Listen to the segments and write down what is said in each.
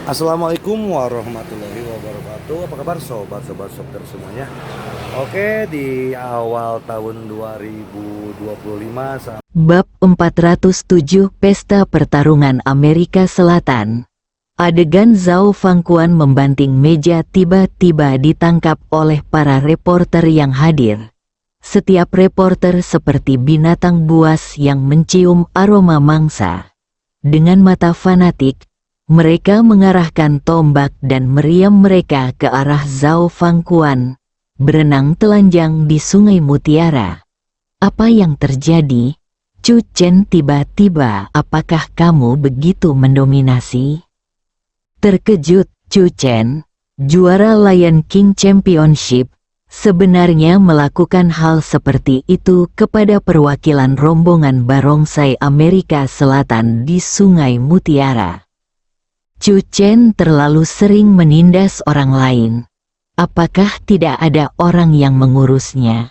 Assalamualaikum warahmatullahi wabarakatuh. Apa kabar sobat-sobat sopter semuanya? Oke, di awal tahun 2025 Bab 407 Pesta Pertarungan Amerika Selatan. Adegan Zhao Fangquan membanting meja tiba-tiba ditangkap oleh para reporter yang hadir. Setiap reporter seperti binatang buas yang mencium aroma mangsa. Dengan mata fanatik, mereka mengarahkan tombak dan meriam mereka ke arah Zhao Fangquan, berenang telanjang di Sungai Mutiara. Apa yang terjadi? Chu Chen, tiba-tiba apakah kamu begitu mendominasi? Terkejut, Chu Chen, juara Lion King Championship, sebenarnya melakukan hal seperti itu kepada perwakilan rombongan barongsai Amerika Selatan di Sungai Mutiara. Chu Chen terlalu sering menindas orang lain. Apakah tidak ada orang yang mengurusnya?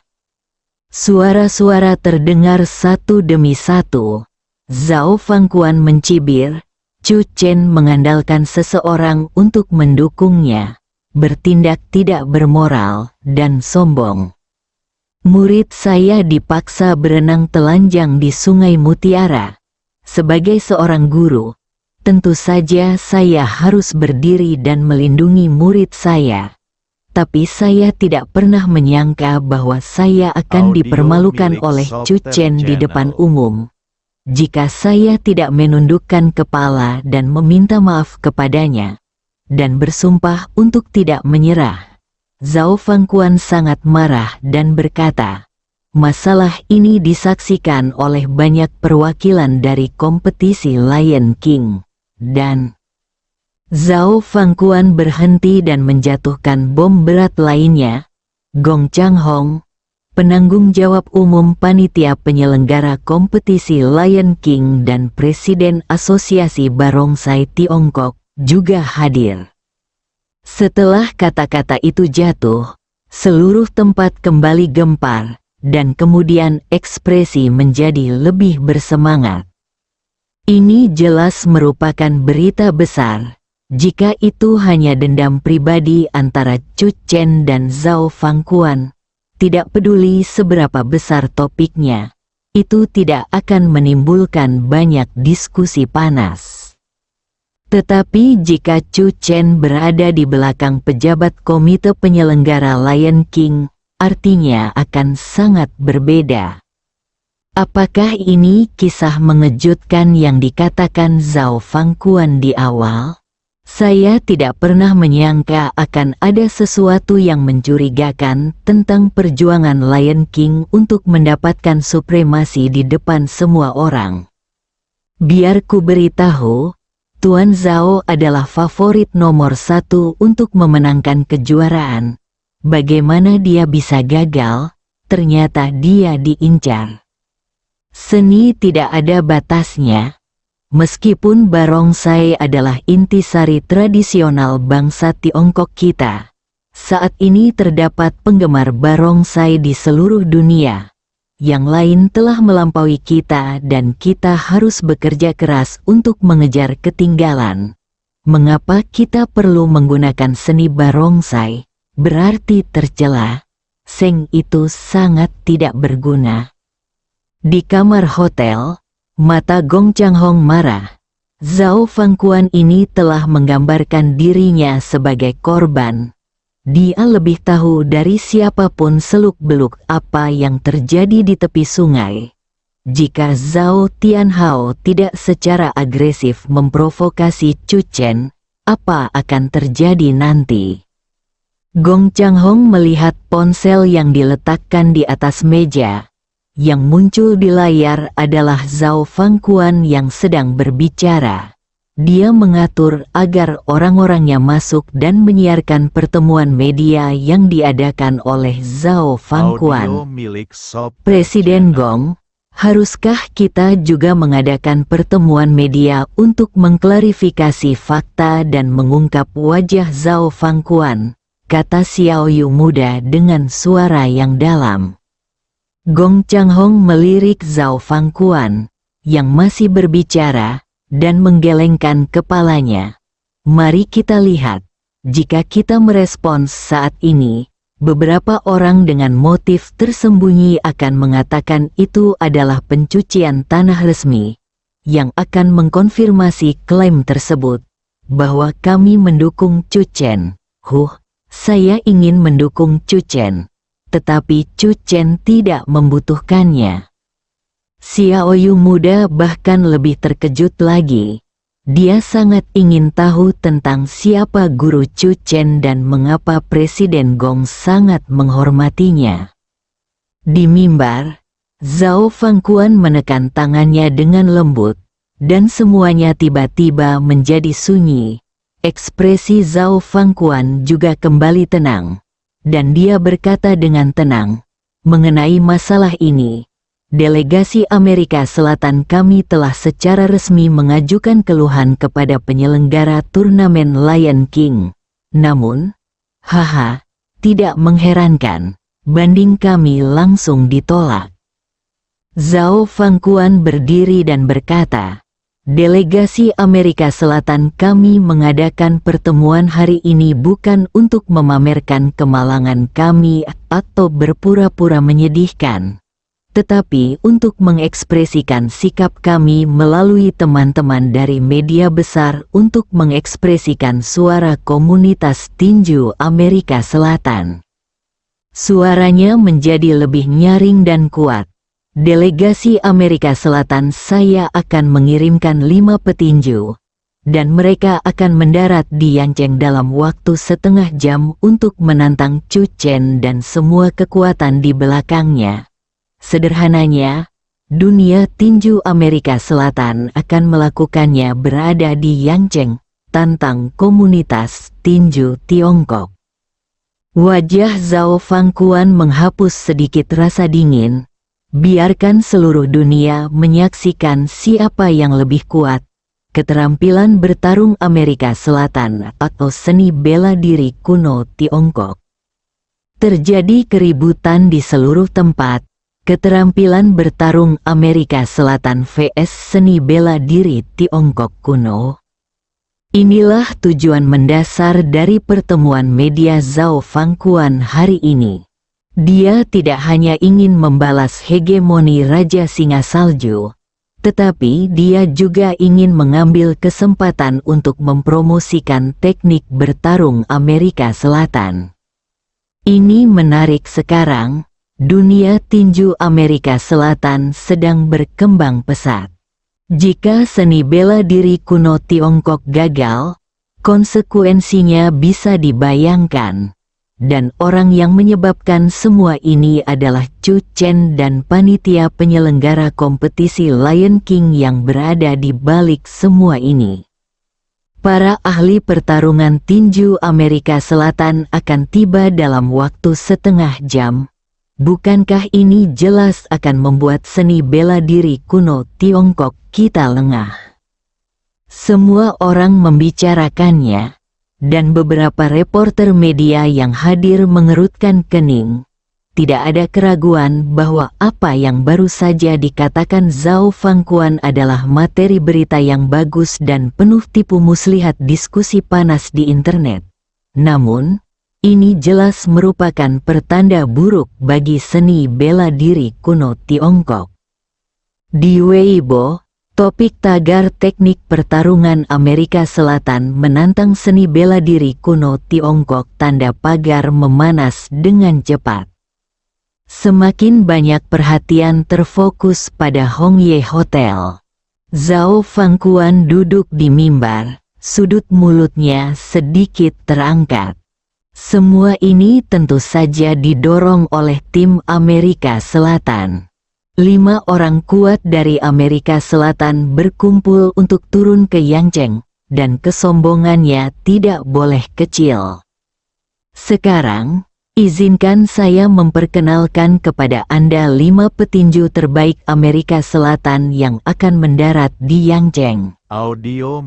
Suara-suara terdengar satu demi satu. Zhao Fangquan mencibir. Chu Chen mengandalkan seseorang untuk mendukungnya, bertindak tidak bermoral dan sombong. Murid saya dipaksa berenang telanjang di Sungai Mutiara. Sebagai seorang guru, tentu saja saya harus berdiri dan melindungi murid saya. Tapi saya tidak pernah menyangka bahwa saya akan dipermalukan oleh Chu Chen di depan umum. Jika saya tidak menundukkan kepala dan meminta maaf kepadanya, dan bersumpah untuk tidak menyerah, Zhao Fangquan sangat marah dan berkata, masalah ini disaksikan oleh banyak perwakilan dari kompetisi Lion King. Dan Zhao Fangquan berhenti dan menjatuhkan bom berat lainnya. Gong Changhong, penanggung jawab umum panitia penyelenggara kompetisi Lion King dan Presiden Asosiasi Barongsai Tiongkok, juga hadir. Setelah kata-kata itu jatuh, seluruh tempat kembali gempar, dan kemudian ekspresi menjadi lebih bersemangat. Ini jelas merupakan berita besar. Jika itu hanya dendam pribadi antara Chu Chen dan Zhao Fangquan, tidak peduli seberapa besar topiknya, itu tidak akan menimbulkan banyak diskusi panas. Tetapi jika Chu Chen berada di belakang pejabat komite penyelenggara Lion King, artinya akan sangat berbeda. Apakah ini kisah mengejutkan yang dikatakan Zhao Fangquan di awal? Saya tidak pernah menyangka akan ada sesuatu yang mencurigakan tentang perjuangan Lion King untuk mendapatkan supremasi di depan semua orang. Biar ku beritahu, Tuan Zhao adalah favorit nomor 1 untuk memenangkan kejuaraan. Bagaimana dia bisa gagal? Ternyata dia diincar. Seni tidak ada batasnya. Meskipun barongsai adalah intisari tradisional bangsa Tiongkok kita, saat ini terdapat penggemar barongsai di seluruh dunia. Yang lain telah melampaui kita dan kita harus bekerja keras untuk mengejar ketinggalan. Mengapa kita perlu menggunakan seni barongsai? Berarti tercela. Seng itu sangat tidak berguna. Di kamar hotel, mata Gong Changhong marah. Zhao Fangquan ini telah menggambarkan dirinya sebagai korban. Dia lebih tahu dari siapapun seluk-beluk apa yang terjadi di tepi sungai. Jika Zhao Tianhao tidak secara agresif memprovokasi Chu Chen, apa akan terjadi nanti? Gong Changhong melihat ponsel yang diletakkan di atas meja. Yang muncul di layar adalah Zhao Fangquan yang sedang berbicara. Dia mengatur agar orang-orangnya masuk dan menyiarkan pertemuan media yang diadakan oleh Zhao Fangquan. Presiden Gong, haruskah kita juga mengadakan pertemuan media untuk mengklarifikasi fakta dan mengungkap wajah Zhao Fangquan? Kata Xiao Yu muda dengan suara yang dalam. Gong Changhong melirik Zhao Fangquan, yang masih berbicara, dan menggelengkan kepalanya. Mari kita lihat, jika kita merespons saat ini, beberapa orang dengan motif tersembunyi akan mengatakan itu adalah pencucian tanah resmi, yang akan mengkonfirmasi klaim tersebut, bahwa kami mendukung Cucen. Saya ingin mendukung Cucen, tetapi Cucen tidak membutuhkannya. Xiaoyu muda bahkan lebih terkejut lagi. Dia sangat ingin tahu tentang siapa guru Cucen dan mengapa Presiden Gong sangat menghormatinya. Di mimbar, Zhao Fangquan menekan tangannya dengan lembut, dan semuanya tiba-tiba menjadi sunyi. Ekspresi Zhao Fangquan juga kembali tenang, dan dia berkata dengan tenang, mengenai masalah ini, delegasi Amerika Selatan kami telah secara resmi mengajukan keluhan kepada penyelenggara turnamen Lion King. Namun, tidak mengherankan, banding kami langsung ditolak. Zhao Fangquan berdiri dan berkata, delegasi Amerika Selatan kami mengadakan pertemuan hari ini bukan untuk memamerkan kemalangan kami atau berpura-pura menyedihkan, tetapi untuk mengekspresikan sikap kami melalui teman-teman dari media besar untuk mengekspresikan suara komunitas tinju Amerika Selatan. Suaranya menjadi lebih nyaring dan kuat. Delegasi Amerika Selatan saya akan mengirimkan 5 petinju, dan mereka akan mendarat di Yancheng dalam waktu setengah jam untuk menantang Cucen dan semua kekuatan di belakangnya. Sederhananya, dunia tinju Amerika Selatan akan melakukannya berada di Yancheng, tantang komunitas tinju Tiongkok. Wajah Zhao Fangquan menghapus sedikit rasa dingin. Biarkan seluruh dunia menyaksikan siapa yang lebih kuat, keterampilan bertarung Amerika Selatan atau seni bela diri kuno Tiongkok. Terjadi keributan di seluruh tempat. Keterampilan bertarung Amerika Selatan vs seni bela diri Tiongkok kuno. Inilah tujuan mendasar dari pertemuan media Zhao Fangquan hari ini. Dia tidak hanya ingin membalas hegemoni Raja Singa Salju, tetapi dia juga ingin mengambil kesempatan untuk mempromosikan teknik bertarung Amerika Selatan. Ini menarik sekarang. Dunia tinju Amerika Selatan sedang berkembang pesat. Jika seni bela diri kuno Tiongkok gagal, konsekuensinya bisa dibayangkan. Dan orang yang menyebabkan semua ini adalah Cucen dan panitia penyelenggara kompetisi Lion King yang berada di balik semua ini. Para ahli pertarungan tinju Amerika Selatan akan tiba dalam waktu setengah jam. Bukankah ini jelas akan membuat seni bela diri kuno Tiongkok kita lengah? Semua orang membicarakannya, dan beberapa reporter media yang hadir mengerutkan kening. Tidak ada keraguan bahwa apa yang baru saja dikatakan Zhao Fangquan adalah materi berita yang bagus dan penuh tipu muslihat diskusi panas di internet. Namun, ini jelas merupakan pertanda buruk bagi seni bela diri kuno Tiongkok. Di Weibo, topik tagar teknik pertarungan Amerika Selatan menantang seni bela diri kuno Tiongkok tanda pagar memanas dengan cepat. Semakin banyak perhatian terfokus pada Hongye Hotel. Zhao Fangquan duduk di mimbar, sudut mulutnya sedikit terangkat. Semua ini tentu saja didorong oleh tim Amerika Selatan. 5 orang kuat dari Amerika Selatan berkumpul untuk turun ke Yancheng, dan kesombongannya tidak boleh kecil. Sekarang, izinkan saya memperkenalkan kepada Anda 5 petinju terbaik Amerika Selatan yang akan mendarat di Yancheng.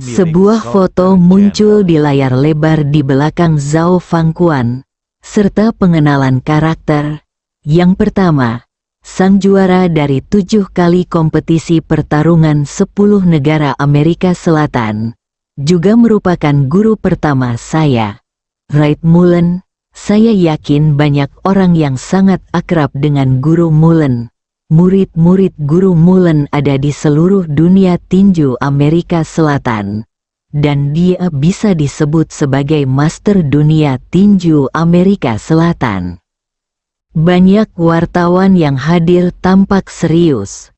Sebuah foto muncul di layar lebar di belakang Zhao Fangquan, serta pengenalan karakter. Yang pertama, sang juara dari 7 kali kompetisi pertarungan 10 negara Amerika Selatan, juga merupakan guru pertama saya. Wright Mullen, saya yakin banyak orang yang sangat akrab dengan Guru Mullen. Murid-murid Guru Mullen ada di seluruh dunia tinju Amerika Selatan. Dan dia bisa disebut sebagai master dunia tinju Amerika Selatan. Banyak wartawan yang hadir tampak serius.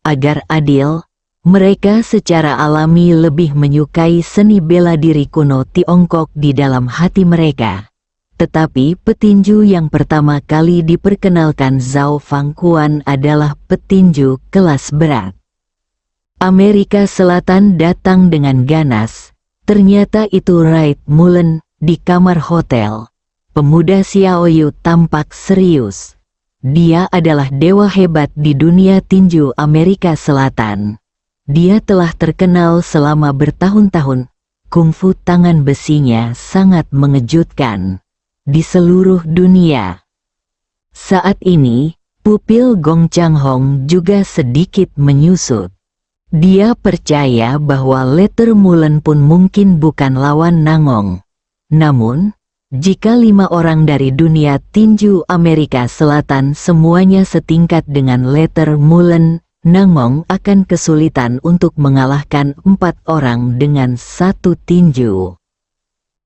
Agar adil, mereka secara alami lebih menyukai seni bela diri kuno Tiongkok di dalam hati mereka. Tetapi petinju yang pertama kali diperkenalkan Zhao Fangquan adalah petinju kelas berat. Amerika Selatan datang dengan ganas. Ternyata itu Wright Mullen di kamar hotel. Pemuda Xiaoyu tampak serius. Dia adalah dewa hebat di dunia tinju Amerika Selatan. Dia telah terkenal selama bertahun-tahun. Kungfu tangan besinya sangat mengejutkan di seluruh dunia. Saat ini, pupil Gong Changhong juga sedikit menyusut. Dia percaya bahwa Letter Mullen pun mungkin bukan lawan Nangong. Namun, jika 5 orang dari dunia tinju Amerika Selatan semuanya setingkat dengan Letter Mullen, Nangong akan kesulitan untuk mengalahkan 4 orang dengan satu tinju.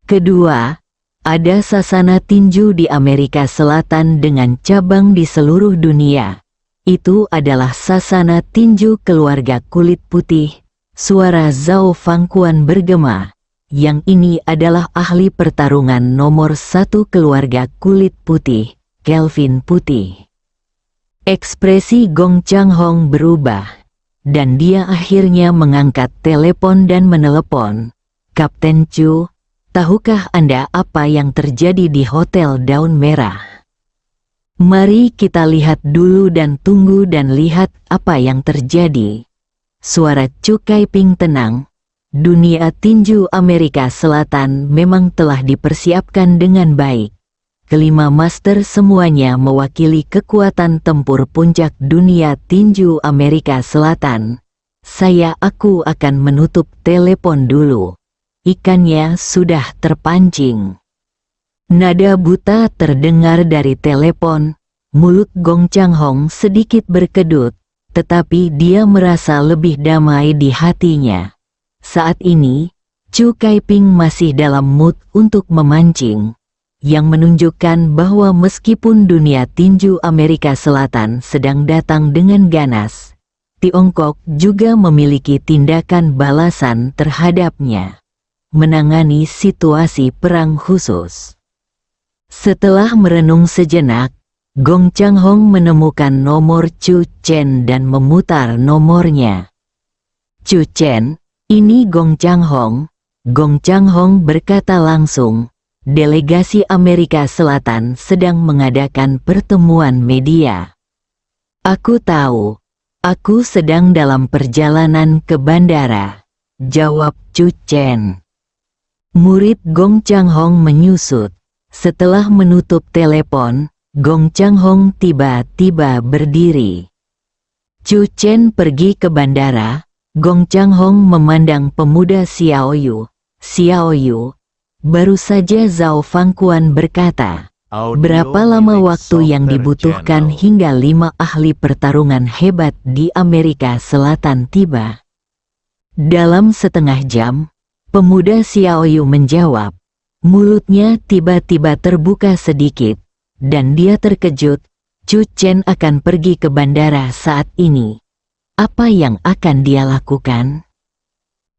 Kedua, ada sasana tinju di Amerika Selatan dengan cabang di seluruh dunia. Itu adalah sasana tinju keluarga kulit putih. Suara Zhao Fangquan bergema. Yang ini adalah ahli pertarungan nomor 1 keluarga kulit putih, Kelvin Putih. Ekspresi Gong Changhong berubah. Dan dia akhirnya mengangkat telepon dan menelepon. Kapten Chu, tahukah Anda apa yang terjadi di Hotel Daun Merah? Mari kita lihat dulu dan tunggu dan lihat apa yang terjadi. Suara Chu Kaiping tenang. Dunia tinju Amerika Selatan memang telah dipersiapkan dengan baik. Kelima master semuanya mewakili kekuatan tempur puncak dunia tinju Amerika Selatan. Aku akan menutup telepon dulu. Ikannya sudah terpancing. Nada buta terdengar dari telepon. Mulut Gong Changhong sedikit berkedut, tetapi dia merasa lebih damai di hatinya. Saat ini, Chu Kaiping masih dalam mood untuk memancing, yang menunjukkan bahwa meskipun dunia tinju Amerika Selatan sedang datang dengan ganas, Tiongkok juga memiliki tindakan balasan terhadapnya. Menangani situasi perang khusus. Setelah merenung sejenak, Gong Changhong menemukan nomor Chu Chen dan memutar nomornya. Chu Chen, ini Gong Changhong. Gong Changhong berkata langsung, delegasi Amerika Selatan sedang mengadakan pertemuan media. Aku tahu, aku sedang dalam perjalanan ke bandara, jawab Chu Chen. Murid Gong Changhong menyusut. Setelah menutup telepon, Gong Changhong tiba-tiba berdiri. Chu Chen pergi ke bandara. Gong Changhong memandang pemuda Xiaoyu. Xiaoyu, baru saja Zhao Fangquan berkata, berapa lama waktu yang dibutuhkan hingga 5 ahli pertarungan hebat di Amerika Selatan tiba? Dalam setengah jam, pemuda Xiaoyu menjawab. Mulutnya tiba-tiba terbuka sedikit, dan dia terkejut. Chu Chen akan pergi ke bandara saat ini. Apa yang akan dia lakukan?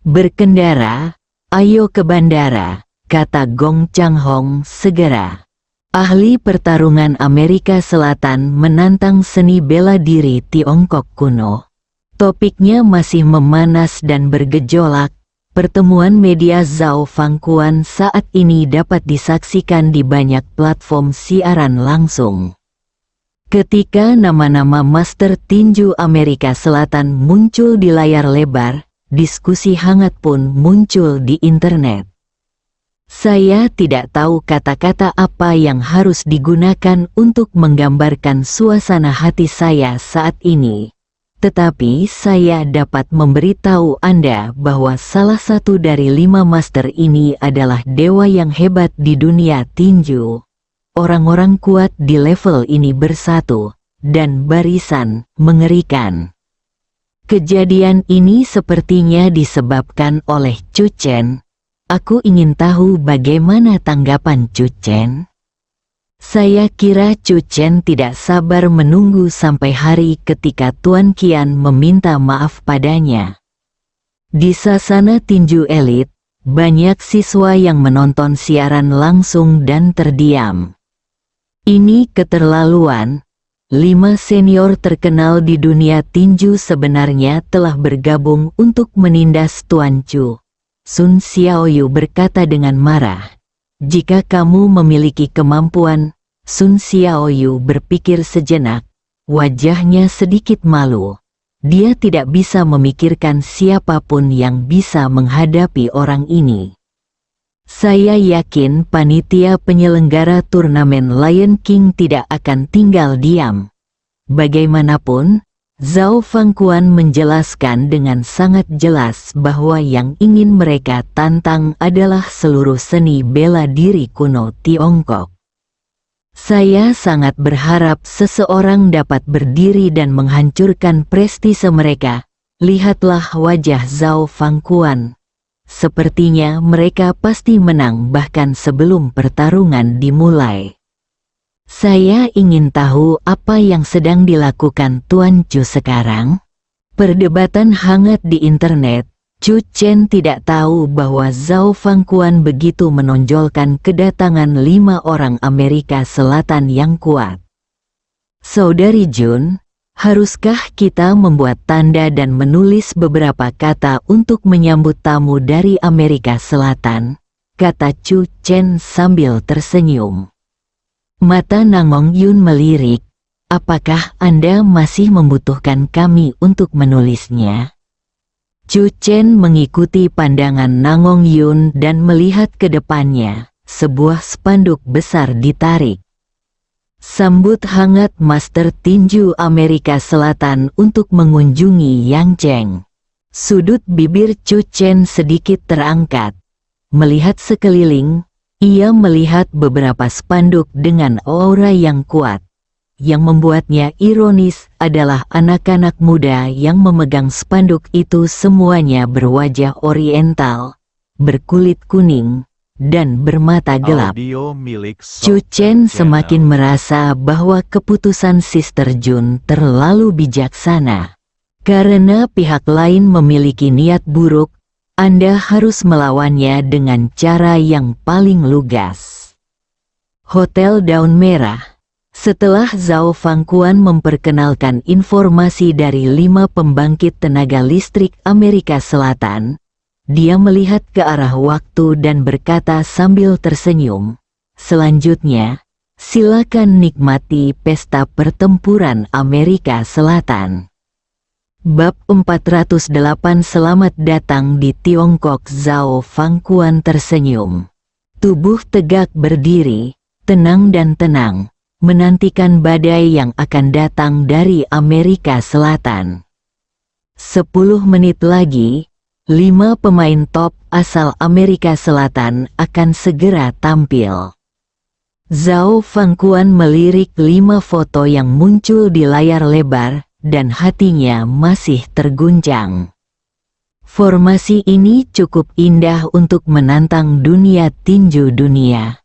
Berkendara, ayo ke bandara, kata Gong Changhong segera. Ahli pertarungan Amerika Selatan menantang seni bela diri Tiongkok kuno. Topiknya masih memanas dan bergejolak. Pertemuan media Zhao Fangquan saat ini dapat disaksikan di banyak platform siaran langsung. Ketika nama-nama master tinju Amerika Selatan muncul di layar lebar, diskusi hangat pun muncul di internet. Saya tidak tahu kata-kata apa yang harus digunakan untuk menggambarkan suasana hati saya saat ini. Tetapi saya dapat memberitahu Anda bahwa salah satu dari 5 master ini adalah dewa yang hebat di dunia tinju. Orang-orang kuat di level ini bersatu, dan barisan, mengerikan. Kejadian ini sepertinya disebabkan oleh Chu Chen. Aku ingin tahu bagaimana tanggapan Chu Chen. Saya kira Chu Chen tidak sabar menunggu sampai hari ketika Tuan Qian meminta maaf padanya. Di sasana tinju elit, banyak siswa yang menonton siaran langsung dan terdiam. Ini keterlaluan. 5 senior terkenal di dunia tinju sebenarnya telah bergabung untuk menindas Tuan Chu. Sun Xiaoyu berkata dengan marah. Jika kamu memiliki kemampuan, Sun Xiaoyu berpikir sejenak, wajahnya sedikit malu. Dia tidak bisa memikirkan siapapun yang bisa menghadapi orang ini. Saya yakin panitia penyelenggara turnamen Lion King tidak akan tinggal diam. Bagaimanapun, Zhao Fangquan menjelaskan dengan sangat jelas bahwa yang ingin mereka tantang adalah seluruh seni bela diri kuno Tiongkok. Saya sangat berharap seseorang dapat berdiri dan menghancurkan prestise mereka. Lihatlah wajah Zhao Fangquan. Sepertinya mereka pasti menang bahkan sebelum pertarungan dimulai. Saya ingin tahu apa yang sedang dilakukan Tuan Chu sekarang. Perdebatan hangat di internet. Chu Chen tidak tahu bahwa Zhao Fangquan begitu menonjolkan kedatangan 5 orang Amerika Selatan yang kuat. Saudari Jun, haruskah kita membuat tanda dan menulis beberapa kata untuk menyambut tamu dari Amerika Selatan? Kata Chu Chen sambil tersenyum. Mata Nangong Yun melirik. Apakah Anda masih membutuhkan kami untuk menulisnya? Chu Chen mengikuti pandangan Nangong Yun dan melihat ke depannya. Sebuah spanduk besar ditarik. Sambut hangat Master Tinju Amerika Selatan untuk mengunjungi Yangcheng. Sudut bibir Chu Chen sedikit terangkat. Melihat sekeliling, ia melihat beberapa spanduk dengan aura yang kuat. Yang membuatnya ironis adalah anak-anak muda yang memegang spanduk itu semuanya berwajah oriental, berkulit kuning, dan bermata gelap. Chu Chen semakin merasa bahwa keputusan Sister Jun terlalu bijaksana. Karena pihak lain memiliki niat buruk, Anda harus melawannya dengan cara yang paling lugas. Hotel Daun Merah. Setelah Zhao Fangquan memperkenalkan informasi dari 5 pembangkit tenaga listrik Amerika Selatan, dia melihat ke arah waktu dan berkata sambil tersenyum, selanjutnya, silakan nikmati pesta pertempuran Amerika Selatan. Bab 408 Selamat datang di Tiongkok. Zhao Fangquan tersenyum. Tubuh tegak berdiri, tenang dan tenang, menantikan badai yang akan datang dari Amerika Selatan. 10 menit lagi, 5 pemain top asal Amerika Selatan akan segera tampil. Zhao Fangquan melirik 5 foto yang muncul di layar lebar, dan hatinya masih terguncang. Formasi ini cukup indah untuk menantang dunia tinju dunia.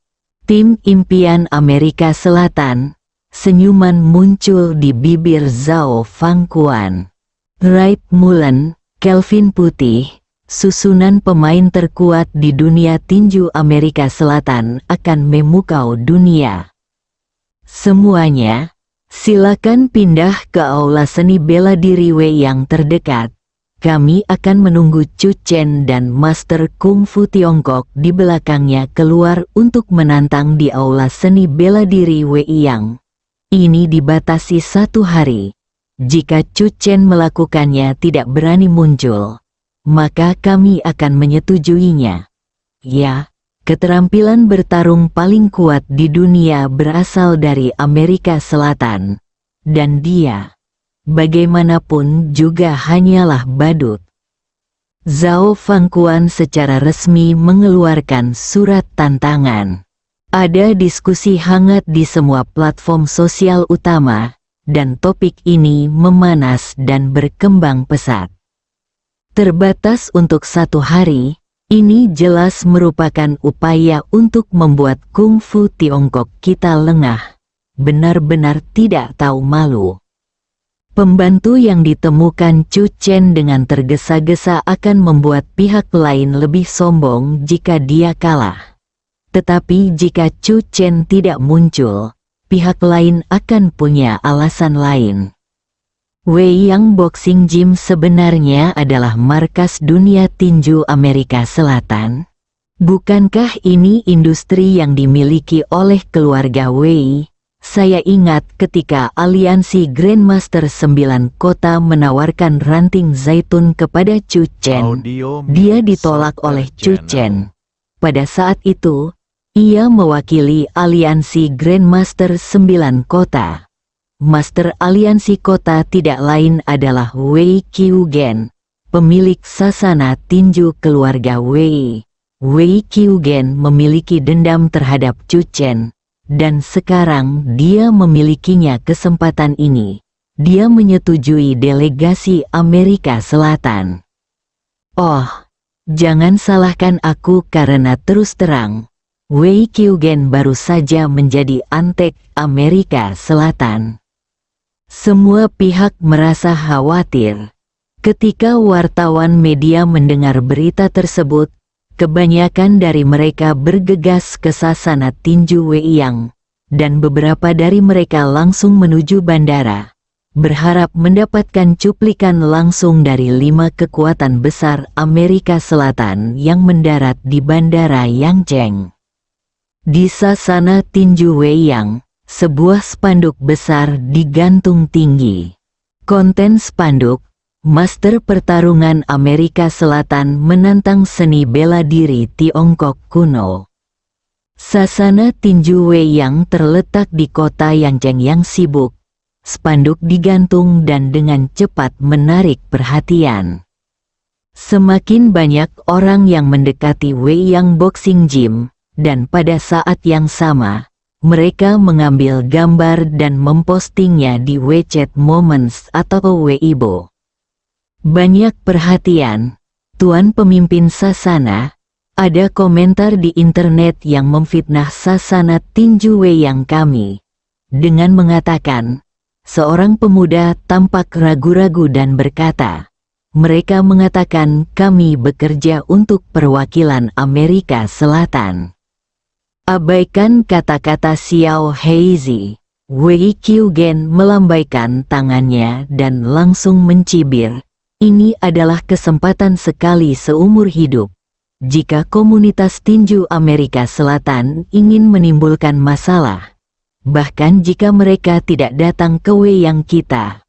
Tim impian Amerika Selatan, senyuman muncul di bibir Zhao Fangquan. Wright Mullen, Kelvin Putih, susunan pemain terkuat di dunia tinju Amerika Selatan akan memukau dunia. Semuanya, silakan pindah ke aula seni bela diri W yang terdekat. Kami akan menunggu Chu Chen dan Master Kung Fu Tiongkok di belakangnya keluar untuk menantang di aula seni bela diri W yang. Ini dibatasi 1 hari. Jika Chu Chen melakukannya tidak berani muncul, maka kami akan menyetujuinya. Ya, keterampilan bertarung paling kuat di dunia berasal dari Amerika Selatan. Dan dia bagaimanapun juga hanyalah badut. Zhao Fangquan secara resmi mengeluarkan surat tantangan. Ada diskusi hangat di semua platform sosial utama, dan topik ini memanas dan berkembang pesat. Terbatas untuk 1 hari, ini jelas merupakan upaya untuk membuat kungfu Tiongkok kita lengah, benar-benar tidak tahu malu. Pembantu yang ditemukan Chu Chen dengan tergesa-gesa akan membuat pihak lain lebih sombong jika dia kalah. Tetapi jika Chu Chen tidak muncul, pihak lain akan punya alasan lain. Wei Yang Boxing Gym sebenarnya adalah markas dunia tinju Amerika Selatan. Bukankah ini industri yang dimiliki oleh keluarga Wei? Saya ingat ketika aliansi Grandmaster 9 Kota menawarkan ranting zaitun kepada Chu Chen, dia ditolak oleh Chu Chen. Pada saat itu, ia mewakili aliansi Grandmaster 9 Kota. Master aliansi kota tidak lain adalah Wei Qiugen, pemilik sasana tinju keluarga Wei. Wei Qiugen memiliki dendam terhadap Chu Chen. Dan sekarang dia memilikinya kesempatan ini. Dia menyetujui delegasi Amerika Selatan. Oh, jangan salahkan aku karena terus terang, Wei Qiugen baru saja menjadi antek Amerika Selatan. Semua pihak merasa khawatir. Ketika wartawan media mendengar berita tersebut, kebanyakan dari mereka bergegas ke sasana tinju Wei Yang, dan beberapa dari mereka langsung menuju bandara, berharap mendapatkan cuplikan langsung dari 5 kekuatan besar Amerika Selatan yang mendarat di Bandara Yangcheng. Di sasana tinju Wei Yang, sebuah spanduk besar digantung tinggi. Konten spanduk, Master pertarungan Amerika Selatan menantang seni bela diri Tiongkok kuno. Sasana tinju Wei Yang terletak di kota Yangcheng yang sibuk. Spanduk digantung dan dengan cepat menarik perhatian. Semakin banyak orang yang mendekati Wei Yang Boxing Gym, dan pada saat yang sama, mereka mengambil gambar dan mempostingnya di WeChat Moments atau Weibo. Banyak perhatian, Tuan Pemimpin Sasana. Ada komentar di internet yang memfitnah sasana tinju Wei Yang kami, dengan mengatakan, seorang pemuda tampak ragu-ragu dan berkata, mereka mengatakan kami bekerja untuk perwakilan Amerika Selatan. Abaikan kata-kata Xiao Heizi. Wei Qiugen melambaikan tangannya dan langsung mencibir. Ini adalah kesempatan sekali seumur hidup. Jika komunitas tinju Amerika Selatan ingin menimbulkan masalah, bahkan jika mereka tidak datang ke Wei Yang kita,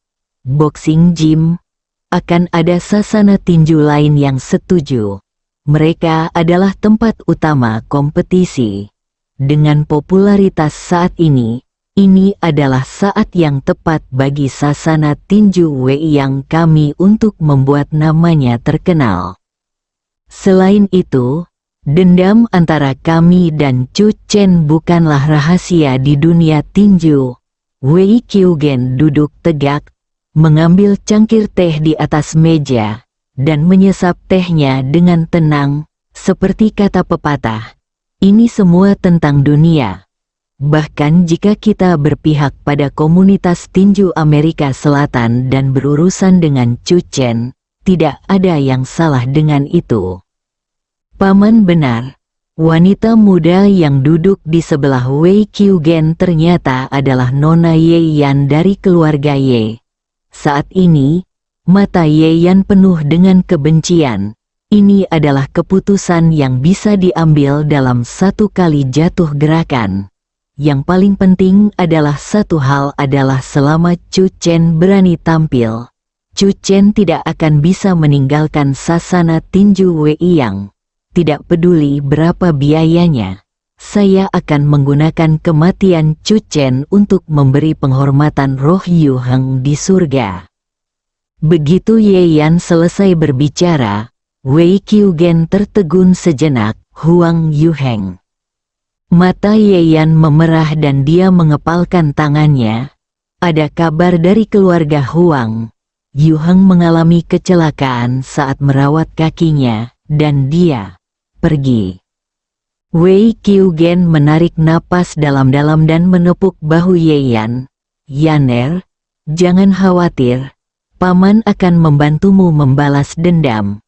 Boxing Gym, akan ada sasana tinju lain yang setuju. Mereka adalah tempat utama kompetisi. Dengan popularitas saat ini adalah saat yang tepat bagi sasana tinju Wei Yang kami untuk membuat namanya terkenal. Selain itu, dendam antara kami dan Chu Chen bukanlah rahasia di dunia tinju. Wei Qiugen duduk tegak, mengambil cangkir teh di atas meja, dan menyesap tehnya dengan tenang, seperti kata pepatah. Ini semua tentang dunia. Bahkan jika kita berpihak pada komunitas tinju Amerika Selatan dan berurusan dengan Chu Chen, tidak ada yang salah dengan itu. Paman benar, wanita muda yang duduk di sebelah Wei Qiugen ternyata adalah Nona Ye Yan dari keluarga Ye. Saat ini, mata Ye Yan penuh dengan kebencian. Ini adalah keputusan yang bisa diambil dalam satu kali jatuh gerakan. Yang paling penting adalah satu hal adalah selama Chu Chen berani tampil, Chu Chen tidak akan bisa meninggalkan sasana tinju Wei Yang. Tidak peduli berapa biayanya, saya akan menggunakan kematian Chu Chen untuk memberi penghormatan roh Yu Heng di surga. Begitu Ye Yan selesai berbicara, Wei Qiugen tertegun sejenak. Huang Yuheng. Mata Ye Yan memerah dan dia mengepalkan tangannya. Ada kabar dari keluarga Huang. Yuheng mengalami kecelakaan saat merawat kakinya, dan dia pergi. Wei Qiugen menarik napas dalam-dalam dan menepuk bahu Ye Yan. Yaner, jangan khawatir. Paman akan membantumu membalas dendam.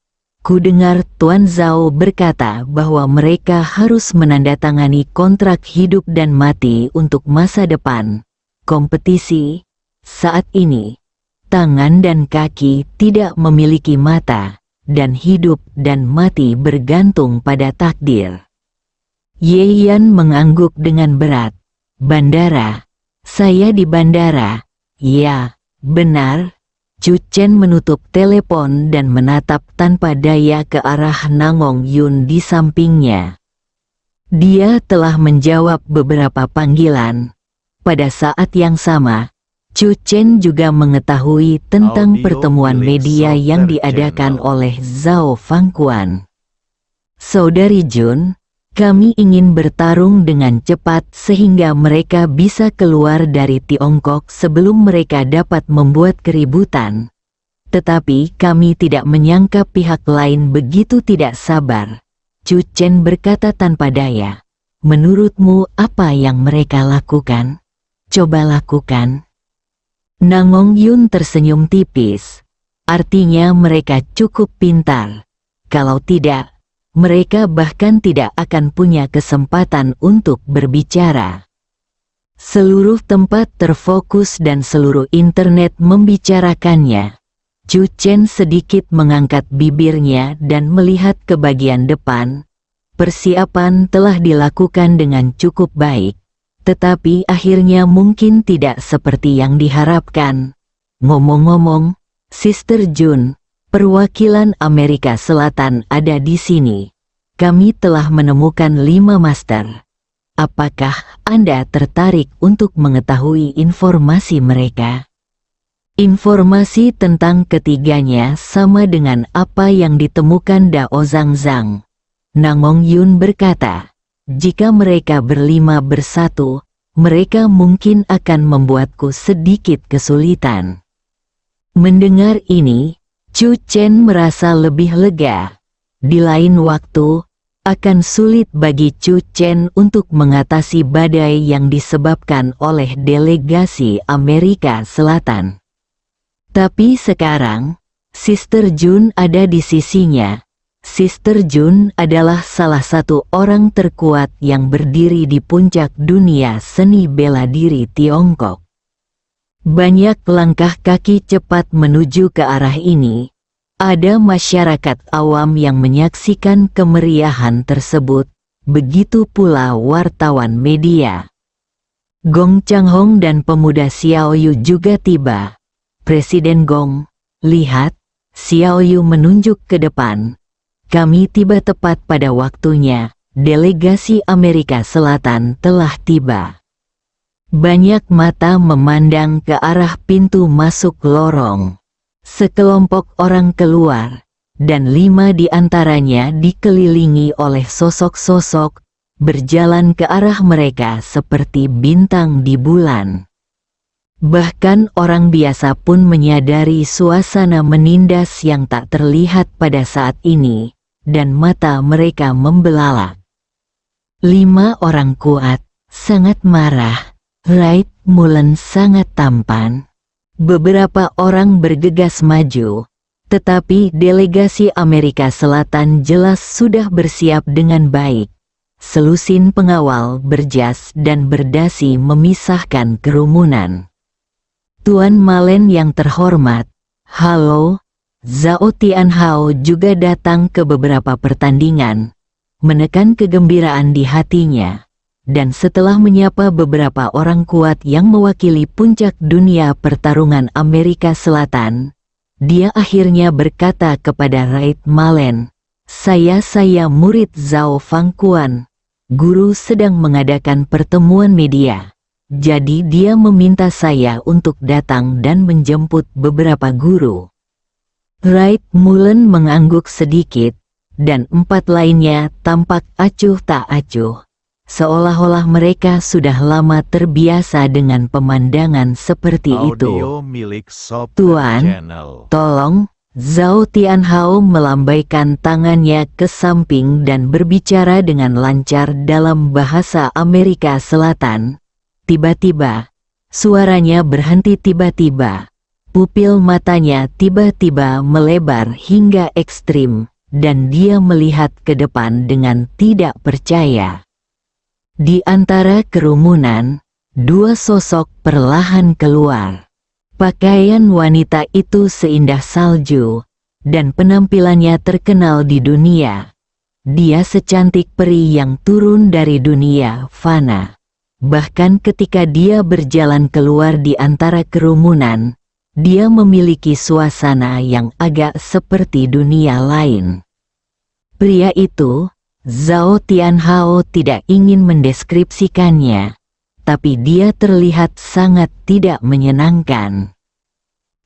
Ku dengar Tuan Zhao berkata bahwa mereka harus menandatangani kontrak hidup dan mati untuk masa depan. Kompetisi, saat ini, tangan dan kaki tidak memiliki mata, dan hidup dan mati bergantung pada takdir. Ye Yan mengangguk dengan berat. Bandara, saya di bandara. Ya, benar. Chu Chen menutup telepon dan menatap tanpa daya ke arah Nangong Yun di sampingnya. Dia telah menjawab beberapa panggilan. Pada saat yang sama, Chu Chen juga mengetahui tentang pertemuan media yang diadakan oleh Zhao Fangquan. Saudari Jun, kami ingin bertarung dengan cepat sehingga mereka bisa keluar dari Tiongkok sebelum mereka dapat membuat keributan. Tetapi kami tidak menyangka pihak lain begitu tidak sabar. Chu Chen berkata tanpa daya. Menurutmu apa yang mereka lakukan? Coba lakukan. Nangong Yun tersenyum tipis. Artinya mereka cukup pintar. Kalau tidak, mereka bahkan tidak akan punya kesempatan untuk berbicara. Seluruh tempat terfokus dan seluruh internet membicarakannya. Chu Chen sedikit mengangkat bibirnya dan melihat ke bagian depan. Persiapan telah dilakukan dengan cukup baik, tetapi akhirnya mungkin tidak seperti yang diharapkan. Ngomong-ngomong, Sister Jun, perwakilan Amerika Selatan ada di sini. Kami telah menemukan 5 master. Apakah Anda tertarik untuk mengetahui informasi mereka? Informasi tentang ketiganya sama dengan apa yang ditemukan Dao Zhang. Nangong Yun berkata, jika mereka berlima bersatu, mereka mungkin akan membuatku sedikit kesulitan. Mendengar ini, Chu Chen merasa lebih lega. Di lain waktu, akan sulit bagi Chu Chen untuk mengatasi badai yang disebabkan oleh delegasi Amerika Selatan. Tapi sekarang, Sister Jun ada di sisinya. Sister Jun adalah salah satu orang terkuat yang berdiri di puncak dunia seni bela diri Tiongkok. Banyak langkah kaki cepat menuju ke arah ini. Ada masyarakat awam yang menyaksikan kemeriahan tersebut, begitu pula wartawan media. Gong Changhong dan pemuda Xiaoyu juga tiba. Presiden Gong, lihat, Xiaoyu menunjuk ke depan. Kami tiba tepat pada waktunya, delegasi Amerika Selatan telah tiba. Banyak mata memandang ke arah pintu masuk lorong. Sekelompok orang keluar, dan 5 di antaranya dikelilingi oleh sosok-sosok, berjalan ke arah mereka seperti bintang di bulan. Bahkan orang biasa pun menyadari suasana menindas yang tak terlihat pada saat ini, dan mata mereka membelalak. 5 orang kuat, sangat marah. Wright Mullen sangat tampan. Beberapa orang bergegas maju, tetapi delegasi Amerika Selatan jelas sudah bersiap dengan baik. Selusin pengawal berjas dan berdasi memisahkan kerumunan. Tuan Malen yang terhormat, halo, Zhao Tianhao juga datang ke beberapa pertandingan, menekan kegembiraan di hatinya. Dan setelah menyapa beberapa orang kuat yang mewakili puncak dunia pertarungan Amerika Selatan, dia akhirnya berkata kepada Wright Malen, saya murid Zhao Fangquan. Guru sedang mengadakan pertemuan media. Jadi dia meminta saya untuk datang dan menjemput beberapa guru. Wright Mullen mengangguk sedikit, dan 4 lainnya tampak acuh tak acuh. Seolah-olah mereka sudah lama terbiasa dengan pemandangan seperti itu. Audio milik Sob Tuan, Channel. tolong. Zhao Tianhao melambaikan tangannya ke samping dan berbicara dengan lancar dalam bahasa Amerika Selatan. Tiba-tiba, suaranya berhenti tiba-tiba. Pupil matanya tiba-tiba melebar hingga ekstrim, dan dia melihat ke depan dengan tidak percaya. Di antara kerumunan, 2 sosok perlahan keluar. Pakaian wanita itu seindah salju, dan penampilannya terkenal di dunia. Dia secantik peri yang turun dari dunia fana. Bahkan ketika dia berjalan keluar di antara kerumunan, dia memiliki suasana yang agak seperti dunia lain. Pria itu, Zhao Tianhao tidak ingin mendeskripsikannya, tapi dia terlihat sangat tidak menyenangkan.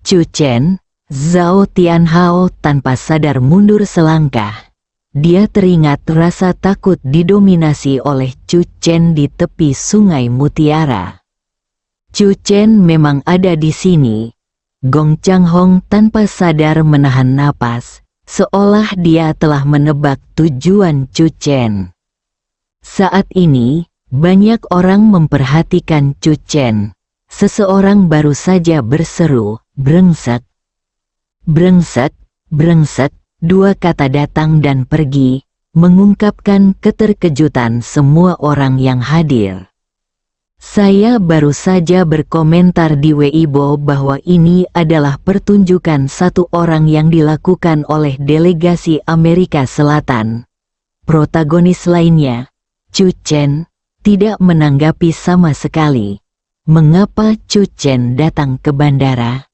Chu Chen, Zhao Tianhao tanpa sadar mundur selangkah. Dia teringat rasa takut didominasi oleh Chu Chen di tepi Sungai Mutiara. Chu Chen memang ada di sini. Gong Changhong tanpa sadar menahan napas, seolah dia telah menebak tujuan Chu Chen. Saat ini, banyak orang memperhatikan Chu Chen. Seseorang baru saja berseru, "Brengsek! Brengsek! Brengsek!" 2 kata datang dan pergi, mengungkapkan keterkejutan semua orang yang hadir. Saya baru saja berkomentar di Weibo bahwa ini adalah pertunjukan satu orang yang dilakukan oleh delegasi Amerika Selatan. Protagonis lainnya, Chu Chen, tidak menanggapi sama sekali. Mengapa Chu Chen datang ke bandara?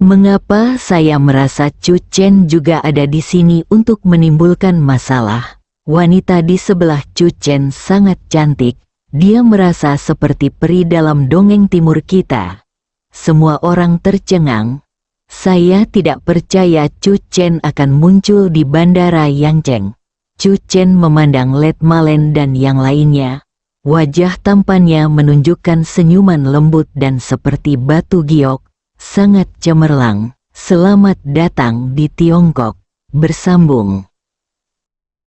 Mengapa saya merasa Chu Chen juga ada di sini untuk menimbulkan masalah? Wanita di sebelah Chu Chen sangat cantik. Dia merasa seperti peri dalam dongeng timur kita. Semua orang tercengang. Saya tidak percaya Chu Chen akan muncul di bandara Yangcheng. Chu Chen memandang Let Malen dan yang lainnya. Wajah tampannya menunjukkan senyuman lembut dan seperti batu giok, sangat cemerlang. Selamat datang di Tiongkok. Bersambung.